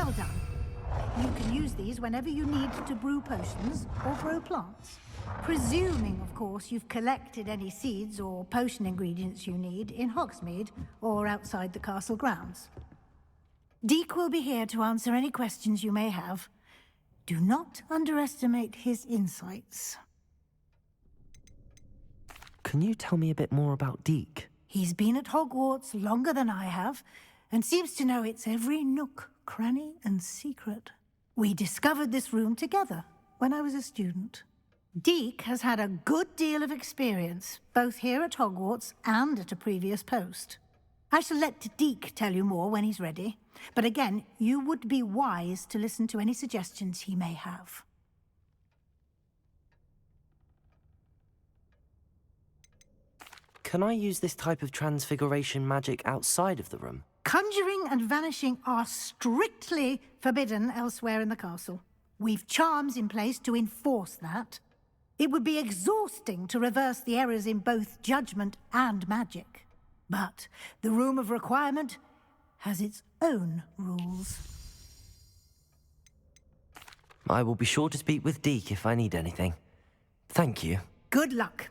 Well done. You can use these whenever you need to brew potions or grow plants. Presuming, of course, you've collected any seeds or potion ingredients you need in Hogsmeade or outside the castle grounds. Deek will be here to answer any questions you may have. Do not underestimate his insights. Can you tell me a bit more about Deek? He's been at Hogwarts longer than I have, and seems to know its every nook, cranny, and secret. We discovered this room together when I was a student. Deek has had a good deal of experience, both here at Hogwarts and at a previous post. I shall let Deek tell you more when he's ready, but again, you would be wise to listen to any suggestions he may have. Can I use this type of transfiguration magic outside of the room? Conjuring and vanishing are strictly forbidden elsewhere in the castle. We've charms in place to enforce that. It would be exhausting to reverse the errors in both judgment and magic. But the Room of Requirement has its own rules. I will be sure to speak with Deek if I need anything. Thank you. Good luck.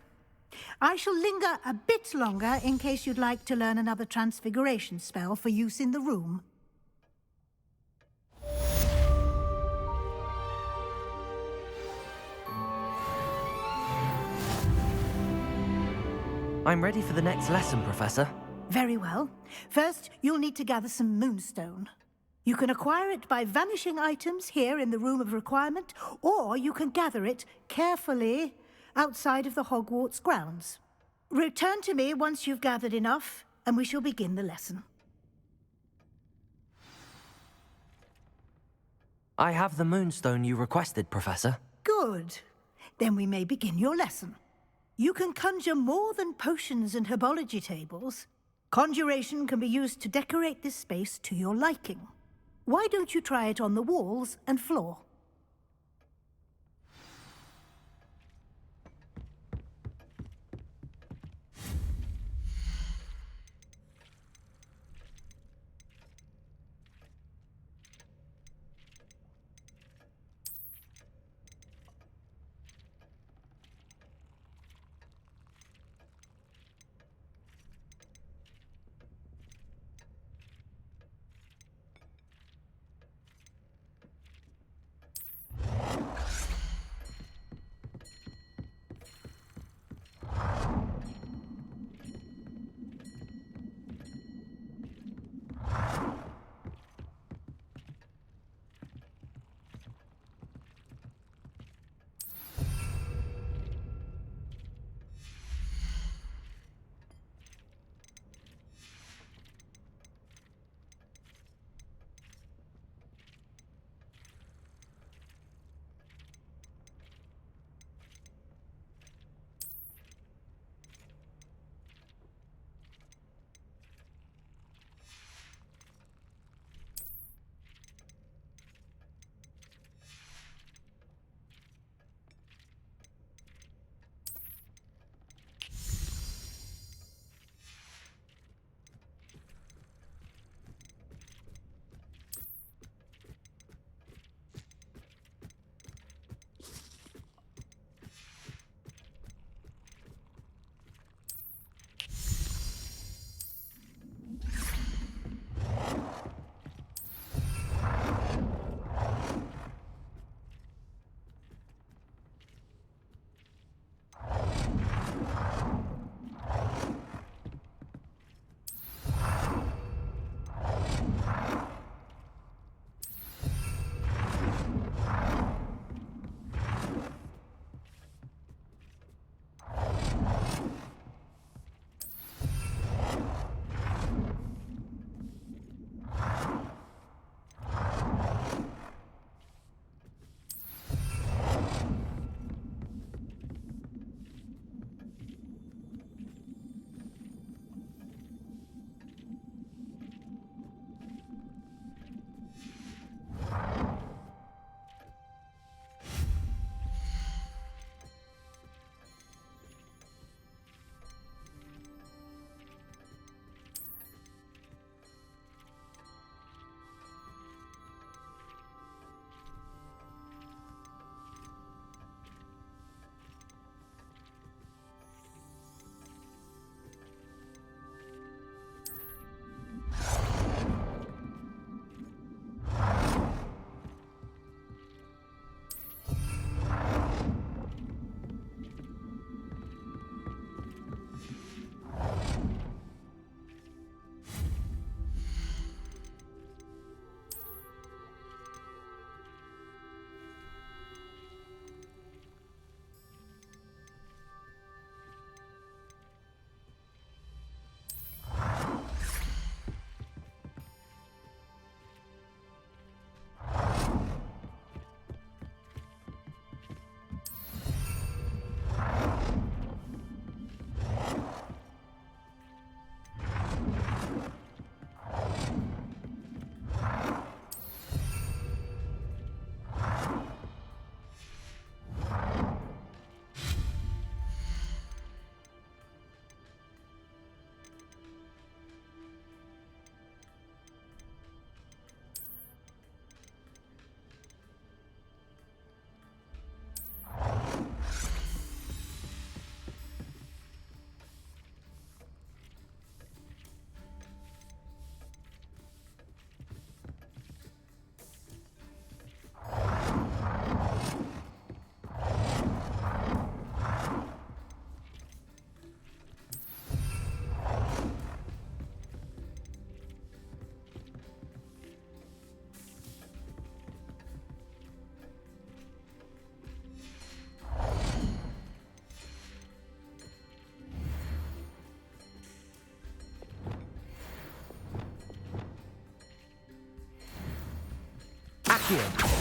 I shall linger a bit longer in case you'd like to learn another transfiguration spell for use in the room. I'm ready for the next lesson, Professor. Very well. First, you'll need to gather some moonstone. You can acquire it by vanishing items here in the Room of Requirement, or you can gather it carefully outside of the Hogwarts grounds. Return to me once you've gathered enough, and we shall begin the lesson. I have the moonstone you requested, Professor. Good. Then we may begin your lesson. You can conjure more than potions and herbology tables. Conjuration can be used to decorate this space to your liking. Why don't you try it on the walls and floor? here.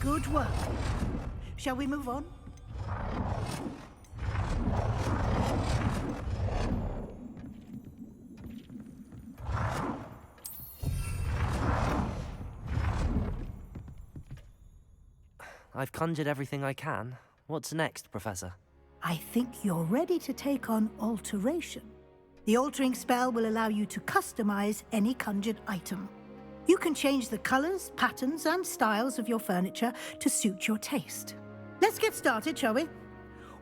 Good work. Shall we move on? I've conjured everything I can. What's next, Professor? I think you're ready to take on alteration. The altering spell will allow you to customize any conjured item. You can change the colors, patterns, and styles of your furniture to suit your taste. Let's get started, shall we?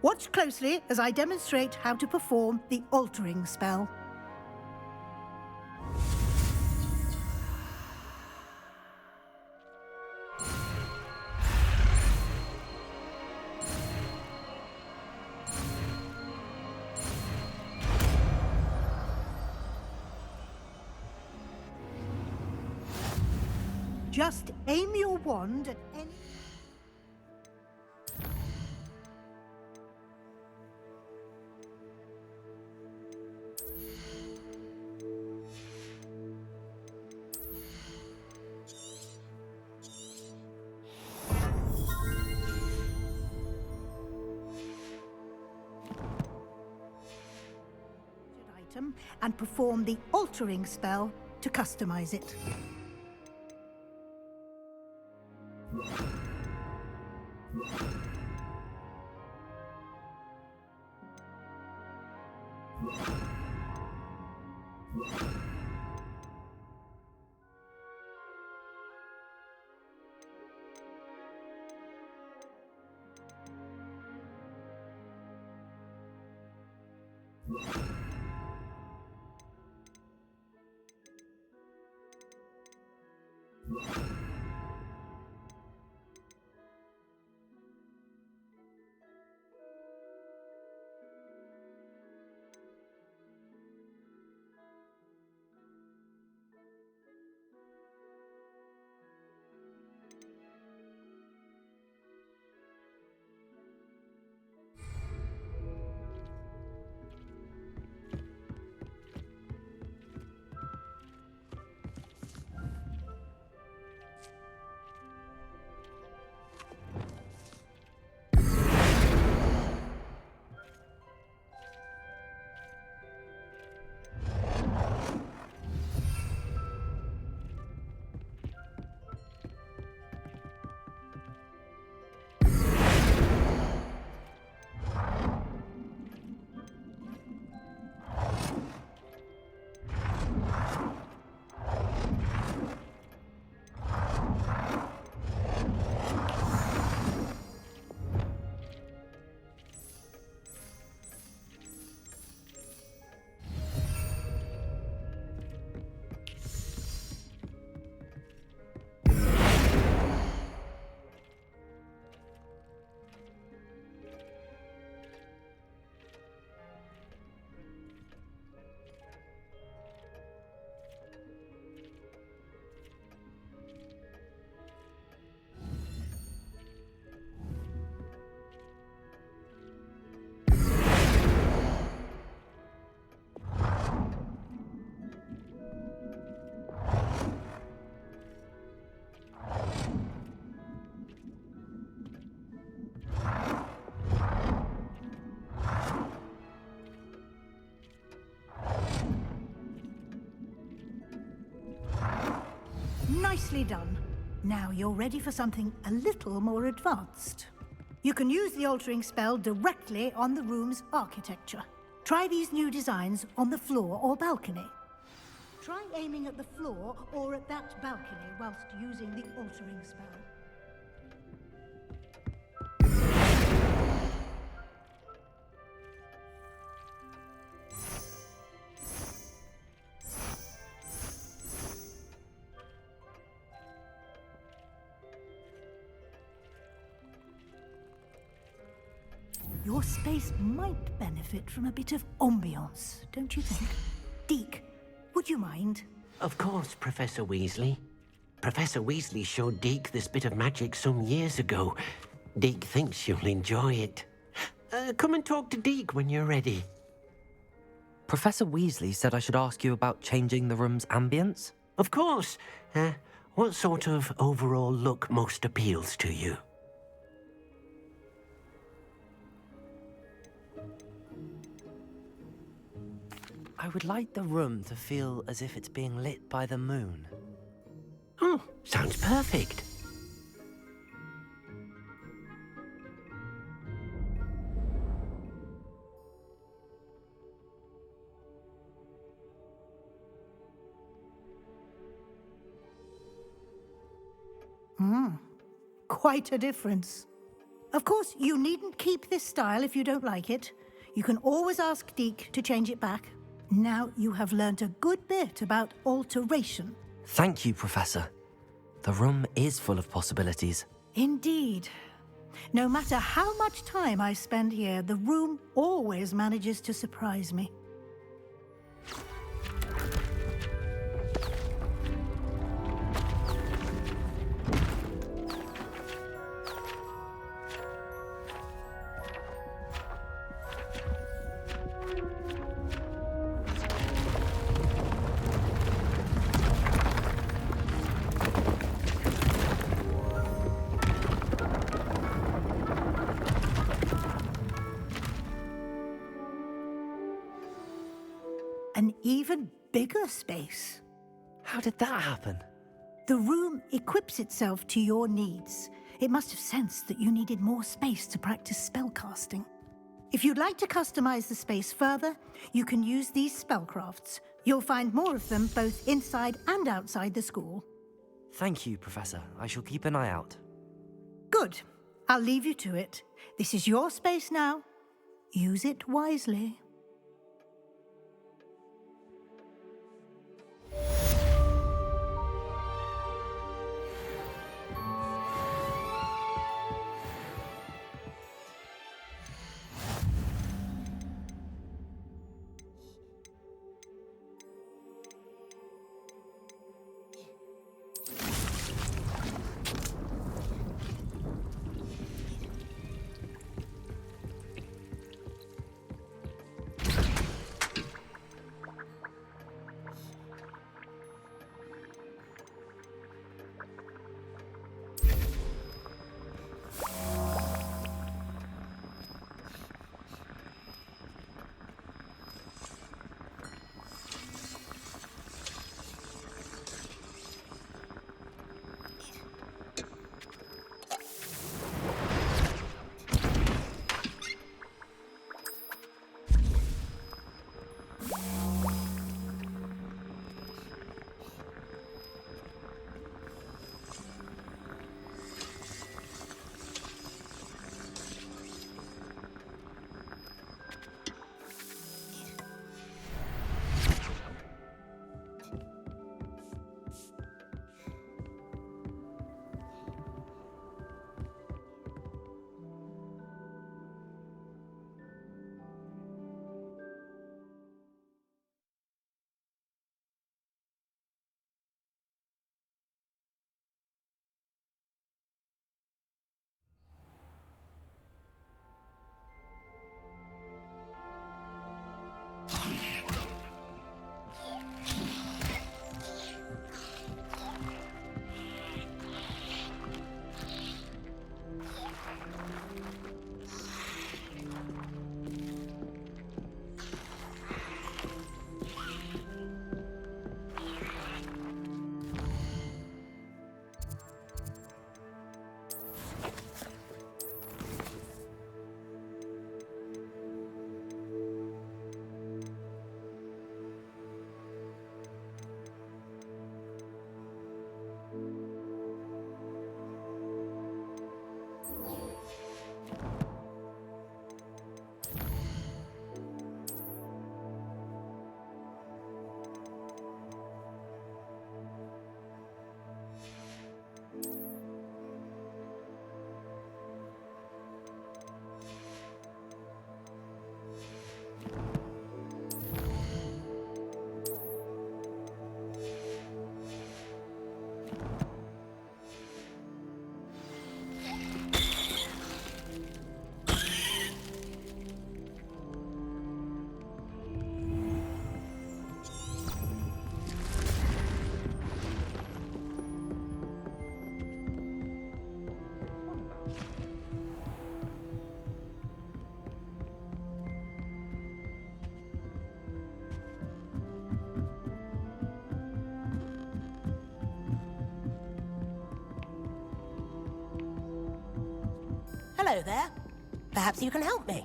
Watch closely as I demonstrate how to perform the altering spell. Just aim your wand at any... item and perform the altering spell to customize it. Nicely done. Now you're ready for something a little more advanced. You can use the altering spell directly on the room's architecture. Try these new designs on the floor or balcony. Try aiming at the floor or at that balcony whilst using the altering spell. your space might benefit from a bit of ambiance, don't you think? Deke, would you mind? Of course, Professor Weasley. Professor Weasley showed Deke this bit of magic some years ago. Deke thinks you'll enjoy it. Come and talk to Deke when you're ready. Professor Weasley said I should ask you about changing the room's ambience? Of course. What sort of overall look most appeals to you? I would like the room to feel as if it's being lit by the moon. Oh, sounds perfect. Quite a difference. Of course, you needn't keep this style if you don't like it. You can always ask Deke to change it back. Now you have learnt a good bit about alteration. Thank you, Professor. The room is full of possibilities. Indeed. No matter how much time I spend here, the room always manages to surprise me. An even bigger space. How did that happen? The room equips itself to your needs. It must have sensed that you needed more space to practice spellcasting. If you'd like to customize the space further, you can use these spellcrafts. You'll find more of them both inside and outside the school. Thank you, Professor. I shall keep an eye out. Good. I'll leave you to it. This is your space now. Use it wisely. Hello there. Perhaps you can help me.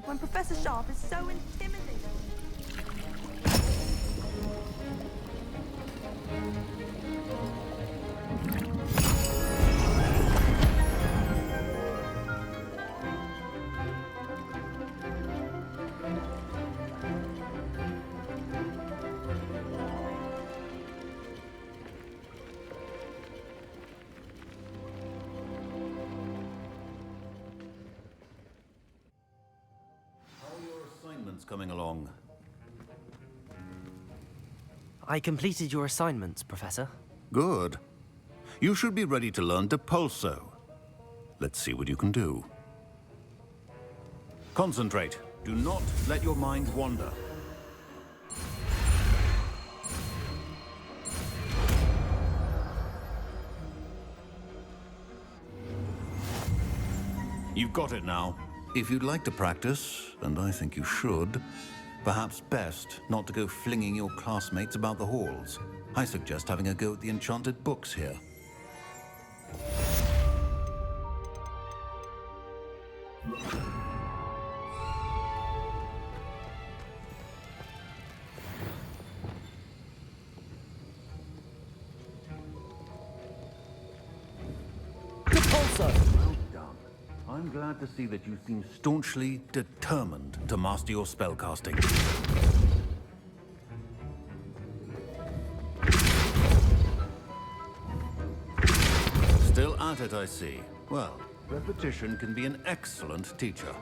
When Professor Sharp is so intimidating. Coming along. I completed your assignments, Professor. Good. You should be ready to learn Depulso. Let's see what you can do. Concentrate. Do not let your mind wander. You've got it now. If you'd like to practice, and I think you should, perhaps best not to go flinging your classmates about the halls. I suggest having a go at the enchanted books here. Depulso! Well done. I'm glad to see that you seem staunchly determined to master your spellcasting. Still at it, I see. Well, repetition can be an excellent teacher.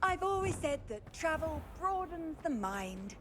I've always said that travel broadens the mind.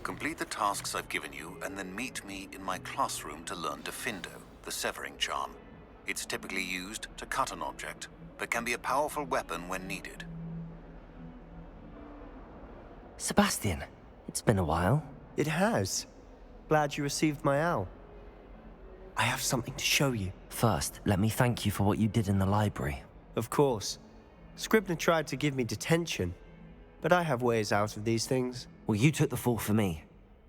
Complete the tasks I've given you, and then meet me in my classroom to learn Defindo, the severing charm. It's typically used to cut an object, but can be a powerful weapon when needed. Sebastian, it's been a while. It has. Glad you received my owl. I have something to show you. First, let me thank you for what you did in the library. Of course. Scribner tried to give me detention, but I have ways out of these things. Well, you took the fall for me,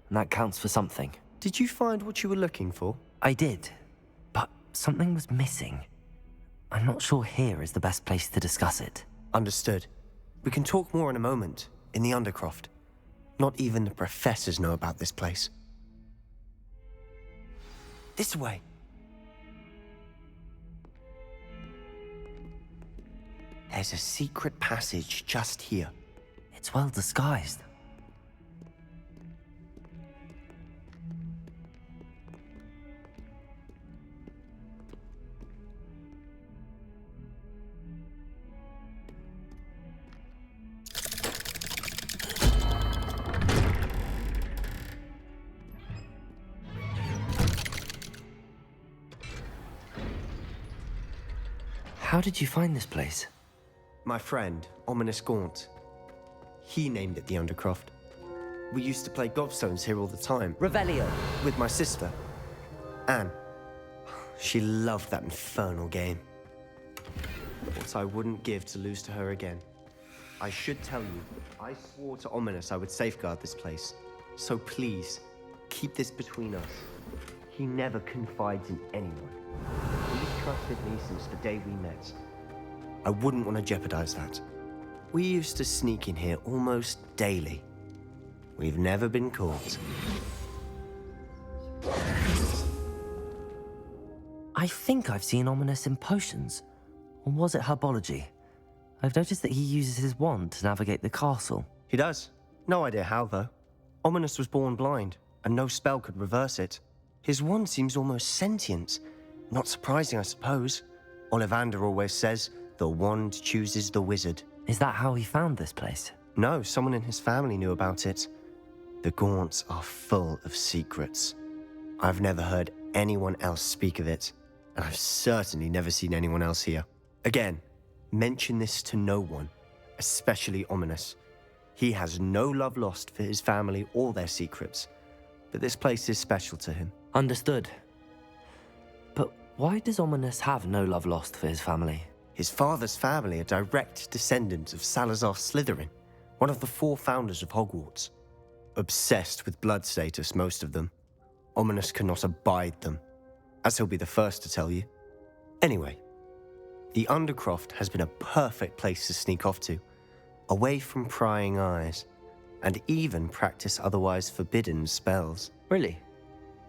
and that counts for something. Did you find what you were looking for? I did, but something was missing. I'm not sure here is the best place to discuss it. Understood. We can talk more in a moment, in the Undercroft. Not even the professors know about this place. This way. There's a secret passage just here. It's well disguised. How did you find this place? My friend, Ominous Gaunt. He named it the Undercroft. We used to play gobstones here all the time. Revelio. With my sister, Anne. She loved that infernal game. What I wouldn't give to lose to her again. I should tell you, I swore to Ominous I would safeguard this place. So please, keep this between us. He never confides in anyone. He's trusted me since the day we met. I wouldn't want to jeopardize that. We used to sneak in here almost daily. We've never been caught. I think I've seen Ominous in potions. Or was it herbology? I've noticed that he uses his wand to navigate the castle. He does. No idea how, though. Ominous was born blind, and no spell could reverse it. His wand seems almost sentient. Not surprising, I suppose. Ollivander always says, the wand chooses the wizard. Is that how he found this place? No, someone in his family knew about it. The Gaunts are full of secrets. I've never heard anyone else speak of it, and I've certainly never seen anyone else here. Again, mention this to no one, especially Ominous. He has no love lost for his family or their secrets, but this place is special to him. Understood. But why does Ominous have no love lost for his family? His father's family are direct descendants of Salazar Slytherin, one of the 4 founders of Hogwarts. Obsessed with blood status, most of them. Ominous cannot abide them, as he'll be the first to tell you. Anyway, the Undercroft has been a perfect place to sneak off to, away from prying eyes, and even practice otherwise forbidden spells. Really?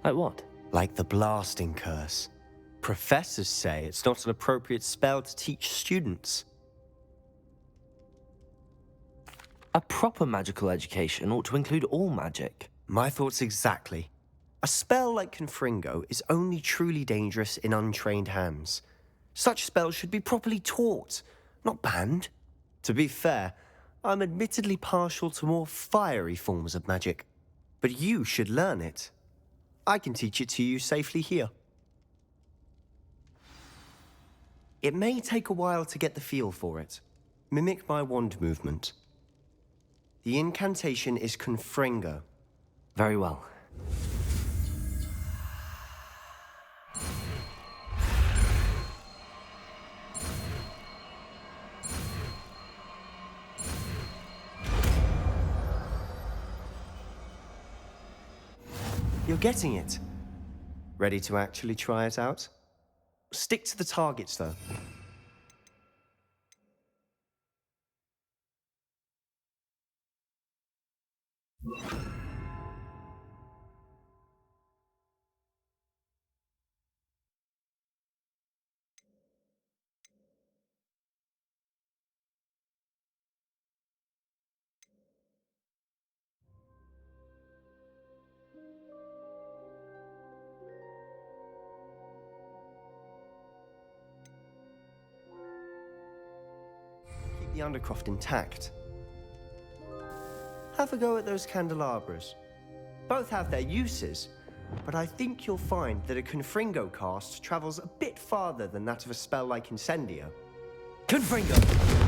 Like what? Like the blasting curse. Professors say it's not an appropriate spell to teach students. A proper magical education ought to include all magic. My thoughts exactly. A spell like Confringo is only truly dangerous in untrained hands. Such spells should be properly taught, not banned. To be fair, I'm admittedly partial to more fiery forms of magic. But you should learn it. I can teach it to you safely here. It may take a while to get the feel for it. Mimic my wand movement. The incantation is Confringo. Very well. You're getting it. Ready to actually try it out? Stick to the targets, though. Keep the Undercroft intact. Have a go at those candelabras. Both have their uses, but I think you'll find that a Confringo cast travels a bit farther than that of a spell like Incendio. Confringo!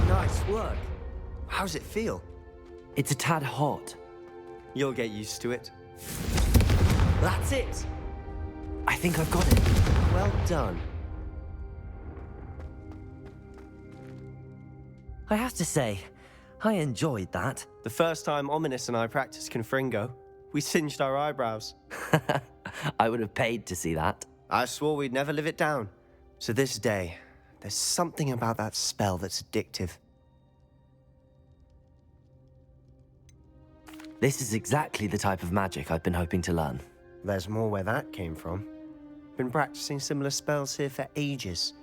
Nice work. How's it feel? It's a tad hot. You'll get used to it. That's it! I think I've got it. Well done. I have to say, I enjoyed that. The first time Ominous and I practiced Confringo, we singed our eyebrows. I would have paid to see that. I swore we'd never live it down. To this day, there's something about that spell that's addictive. This is exactly the type of magic I've been hoping to learn. There's more where that came from. Been practicing similar spells here for ages.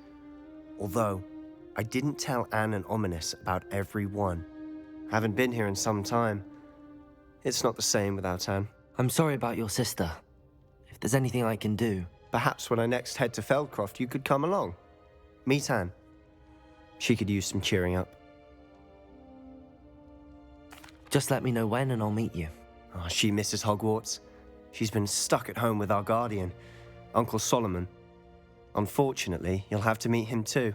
Although, I didn't tell Anne and Ominous about every one. Haven't been here in some time. It's not the same without Anne. I'm sorry about your sister. If there's anything I can do... Perhaps when I next head to Feldcroft, you could come along. Meet Anne. She could use some cheering up. Just let me know when and I'll meet you. Oh, she misses Hogwarts. She's been stuck at home with our guardian, Uncle Solomon. Unfortunately, you'll have to meet him too.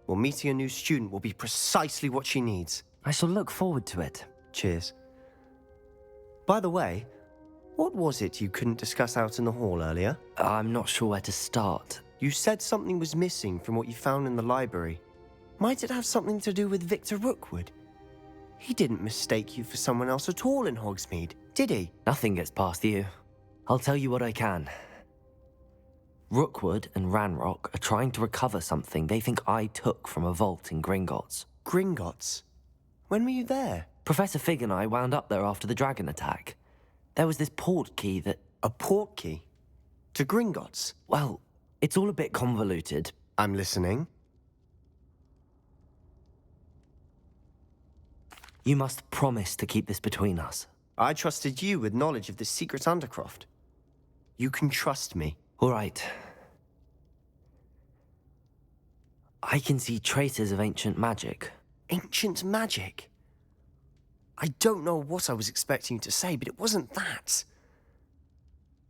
Well, meeting a new student will be precisely what she needs. I shall look forward to it. Cheers. By the way, what was it you couldn't discuss out in the hall earlier? I'm not sure where to start. You said something was missing from what you found in the library. Might it have something to do with Victor Rookwood? He didn't mistake you for someone else at all in Hogsmeade, did he? Nothing gets past you. I'll tell you what I can. Rookwood and Ranrock are trying to recover something they think I took from a vault in Gringotts. Gringotts? When were you there? Professor Fig and I wound up there after the dragon attack. There was this port key that... A port key? To Gringotts? Well, it's all a bit convoluted. I'm listening. You must promise to keep this between us. I trusted you with knowledge of this secret Undercroft. You can trust me. All right. I can see traces of ancient magic. Ancient magic? I don't know what I was expecting you to say, but it wasn't that.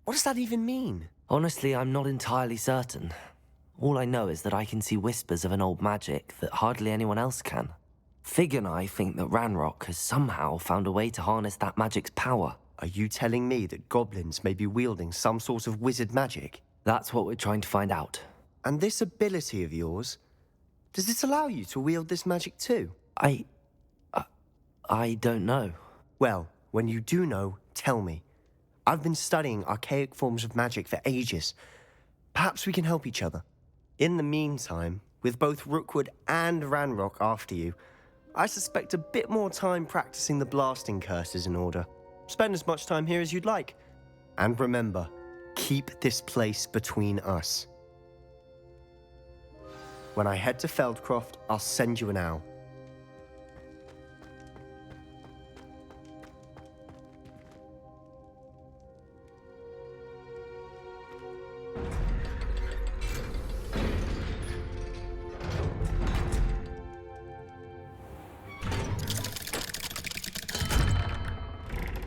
What does that even mean? Honestly, I'm not entirely certain. All I know is that I can see whispers of an old magic that hardly anyone else can. Fig and I think that Ranrock has somehow found a way to harness that magic's power. Are you telling me that goblins may be wielding some sort of wizard magic? That's what we're trying to find out. And this ability of yours, does it allow you to wield this magic too? I don't know. Well, when you do know, tell me. I've been studying archaic forms of magic for ages. Perhaps we can help each other. In the meantime, with both Rookwood and Ranrock after you, I suspect a bit more time practicing the blasting curse is in order. Spend as much time here as you'd like. And remember, keep this place between us. When I head to Feldcroft, I'll send you an owl.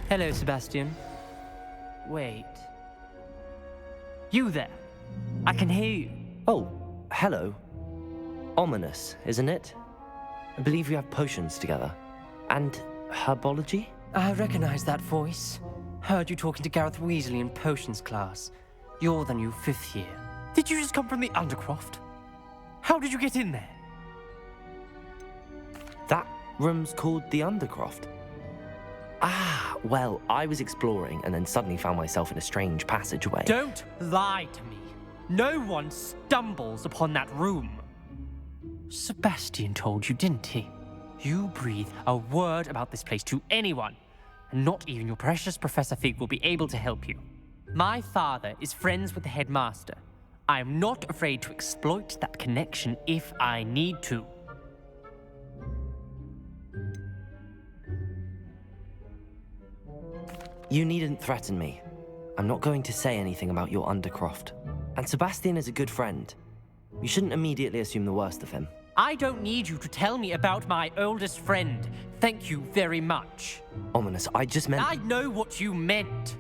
Hello, Sebastian. Wait. You there? I can hear you. Oh, hello. Ominous, isn't it? I believe we have potions together. And herbology? I recognize that voice. Heard you talking to Gareth Weasley in potions class. You're the new 5th year. Did you just come from the Undercroft? How did you get in there? That room's called the Undercroft. Ah, well, I was exploring and then suddenly found myself in a strange passageway. Don't lie to me. No one stumbles upon that room. Sebastian told you, didn't he? You breathe a word about this place to anyone, and not even your precious Professor Fig will be able to help you. My father is friends with the headmaster. I am not afraid to exploit that connection if I need to. You needn't threaten me. I'm not going to say anything about your Undercroft. And Sebastian is a good friend. You shouldn't immediately assume the worst of him. I don't need you to tell me about my oldest friend. Thank you very much. Ominous, I just meant... I know what you meant.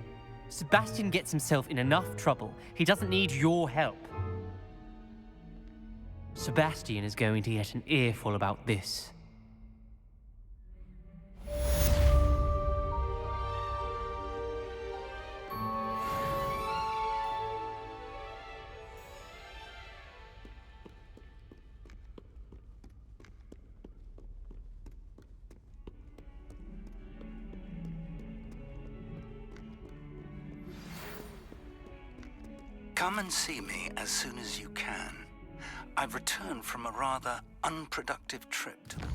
Sebastian gets himself in enough trouble. He doesn't need your help. Sebastian is going to get an earful about this. Come and see me as soon as you can. I've returned from a rather unproductive trip to the...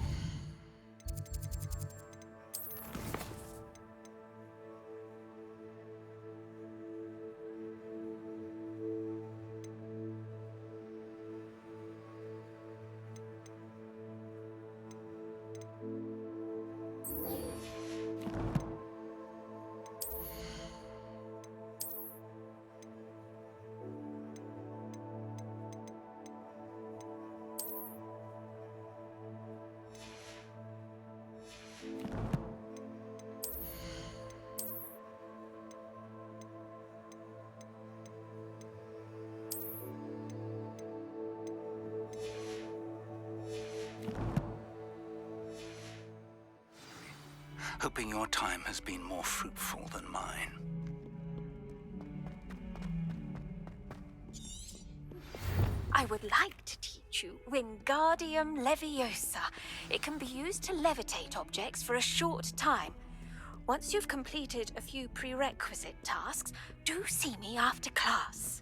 Hoping your time has been more fruitful than mine. I would like to teach you Wingardium Leviosa. It can be used to levitate objects for a short time. Once you've completed a few prerequisite tasks, do see me after class.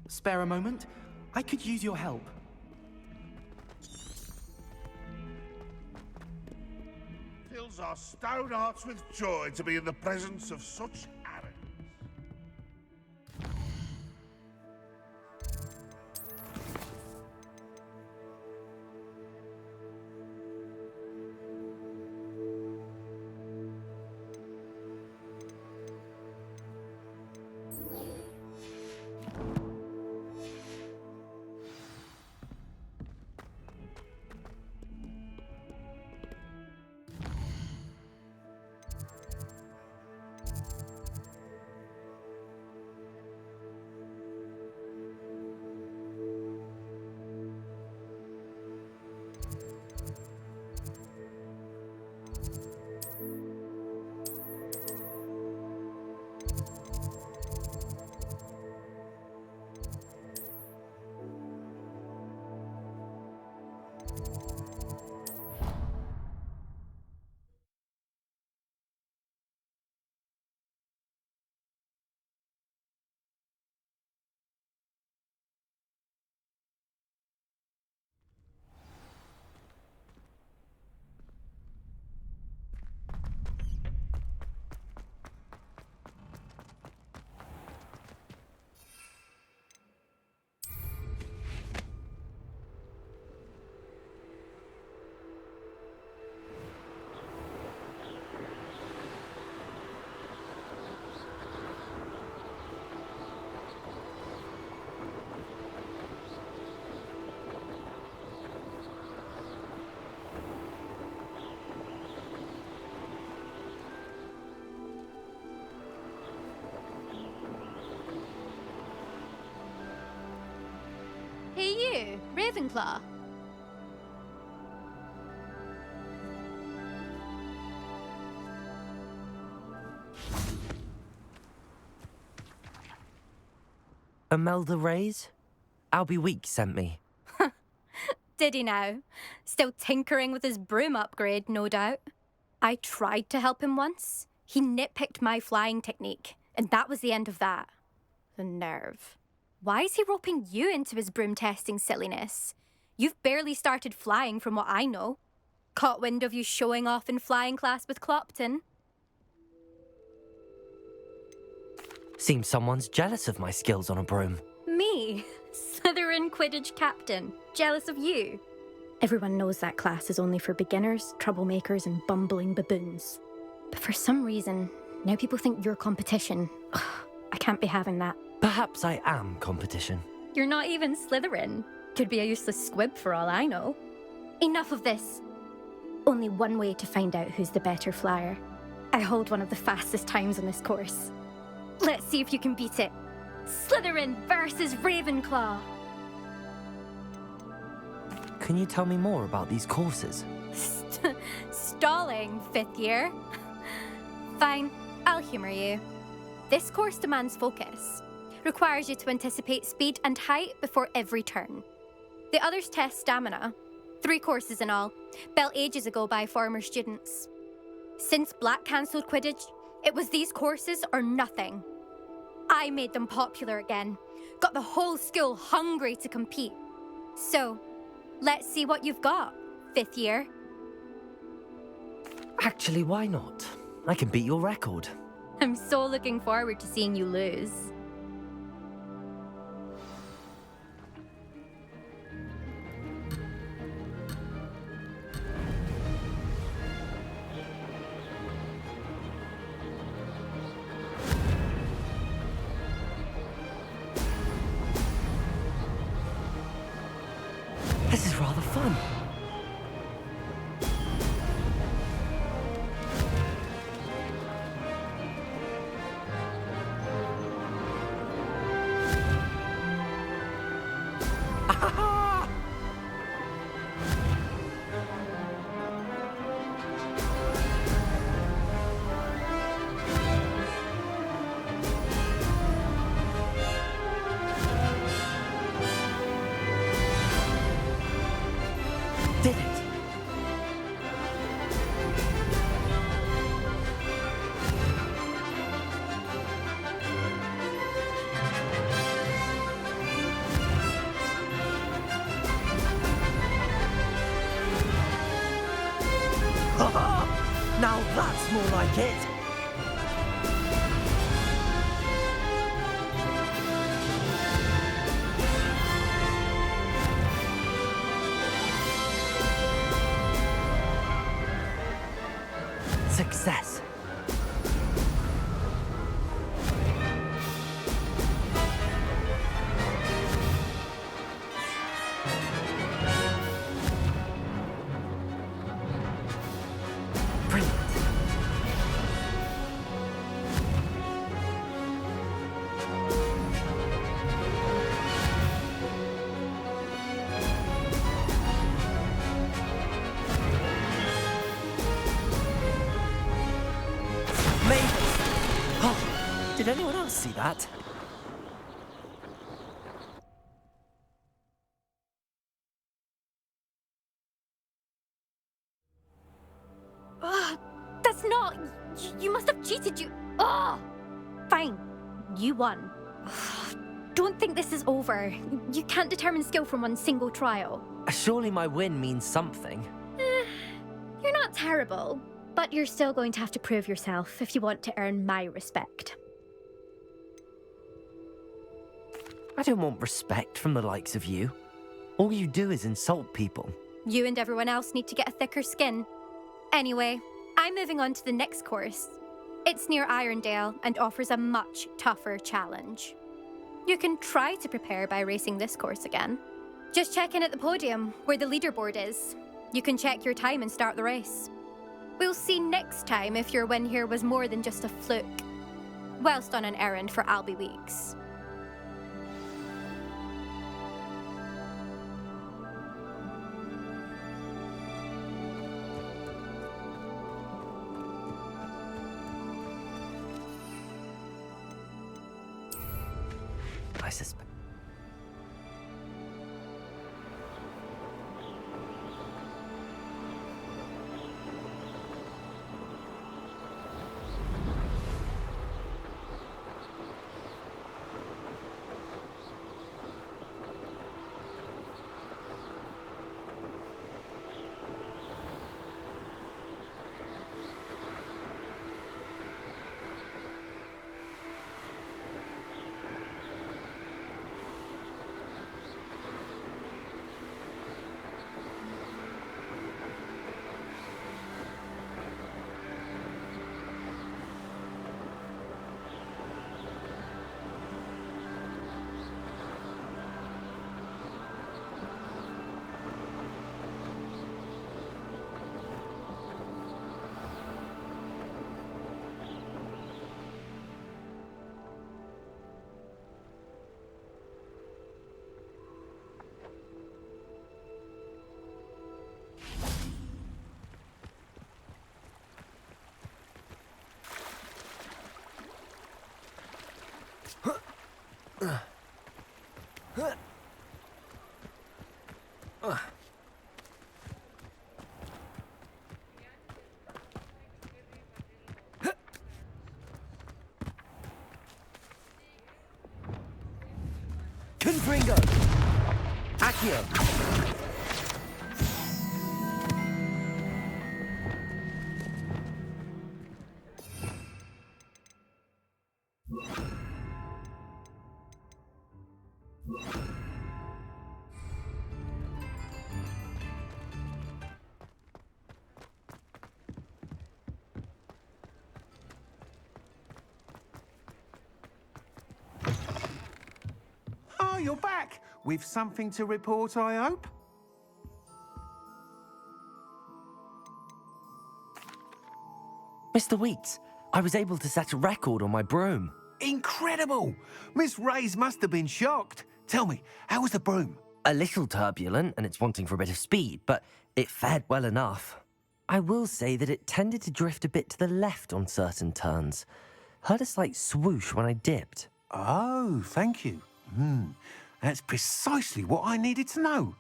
Spare a moment? I could use your help. Fills our stout hearts with joy to be in the presence of such arrogance. Hey you, Ravenclaw. Imelda Reyes? Albie Weeks sent me. Did he now? Still tinkering with his broom upgrade, no doubt. I tried to help him once. He nitpicked my flying technique, and that was the end of that. The nerve. Why is he roping you into his broom testing silliness? You've barely started flying from what I know. Caught wind of you showing off in flying class with Clopton. Seems someone's jealous of my skills on a broom. Me? Slytherin Quidditch captain. Jealous of you? Everyone knows that class is only for beginners, troublemakers, and bumbling baboons. But for some reason, now people think you're competition. Ugh, I can't be having that. Perhaps I am competition. You're not even Slytherin. Could be a useless squib for all I know. Enough of this. Only one way to find out who's the better flyer. I hold one of the fastest times on this course. Let's see if you can beat it. Slytherin versus Ravenclaw. Can you tell me more about these courses? Stalling, 5th year. Fine, I'll humour you. This course demands focus. Requires you to anticipate speed and height before every turn. The others test stamina. 3 courses in all, built ages ago by former students. Since Black cancelled Quidditch, it was these courses or nothing. I made them popular again. Got the whole school hungry to compete. So, let's see what you've got, 5th year. Actually, why not? I can beat your record. I'm so looking forward to seeing you lose. This is rather fun. Did it! Now that's more like it! Success. Brilliant. Did anyone else see that? That's not... You must have cheated, you... Fine, you won. Don't think this is over. You can't determine skill from one single trial. Surely my win means something. You're not terrible, but you're still going to have to prove yourself if you want to earn my respect. I don't want respect from the likes of you. All you do is insult people. You and everyone else need to get a thicker skin. Anyway, I'm moving on to the next course. It's near Irondale and offers a much tougher challenge. You can try to prepare by racing this course again. Just check in at the podium, where the leaderboard is. You can check your time and start the race. We'll see next time if your win here was more than just a fluke. Whilst on an errand for Albie Weeks. I suspect. Confringo! Accio! Oh, you're back! With something to report, I hope? Mr. Weeks, I was able to set a record on my broom. Incredible! Miss Reyes must have been shocked. Tell me, how was the broom? A little turbulent, and it's wanting for a bit of speed, but it fared well enough. I will say that it tended to drift a bit to the left on certain turns. Heard a slight swoosh when I dipped. Oh, thank you. That's precisely what I needed to know.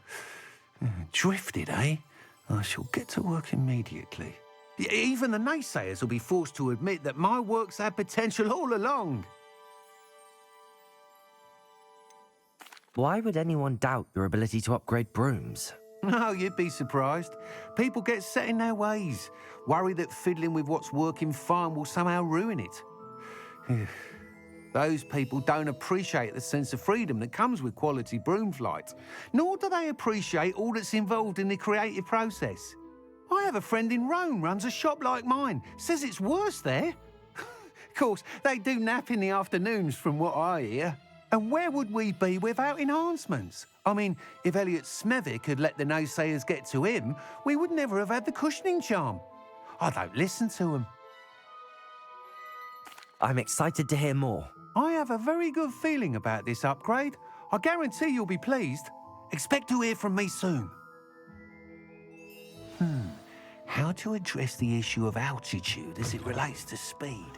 Drifted, eh? I shall get to work immediately. Even the naysayers will be forced to admit that my work's had potential all along. Why would anyone doubt your ability to upgrade brooms? No, you'd be surprised. People get set in their ways, worry that fiddling with what's working fine will somehow ruin it. Those people don't appreciate the sense of freedom that comes with quality broom flight, nor do they appreciate all that's involved in the creative process. I have a friend in Rome runs a shop like mine, says it's worse there. Of course, they do nap in the afternoons from what I hear. And where would we be without enhancements? I mean, if Elliot Smethwick had let the naysayers get to him, we would never have had the cushioning charm. I don't listen to them. I'm excited to hear more. I have a very good feeling about this upgrade. I guarantee you'll be pleased. Expect to hear from me soon. How to address the issue of altitude as it relates to speed?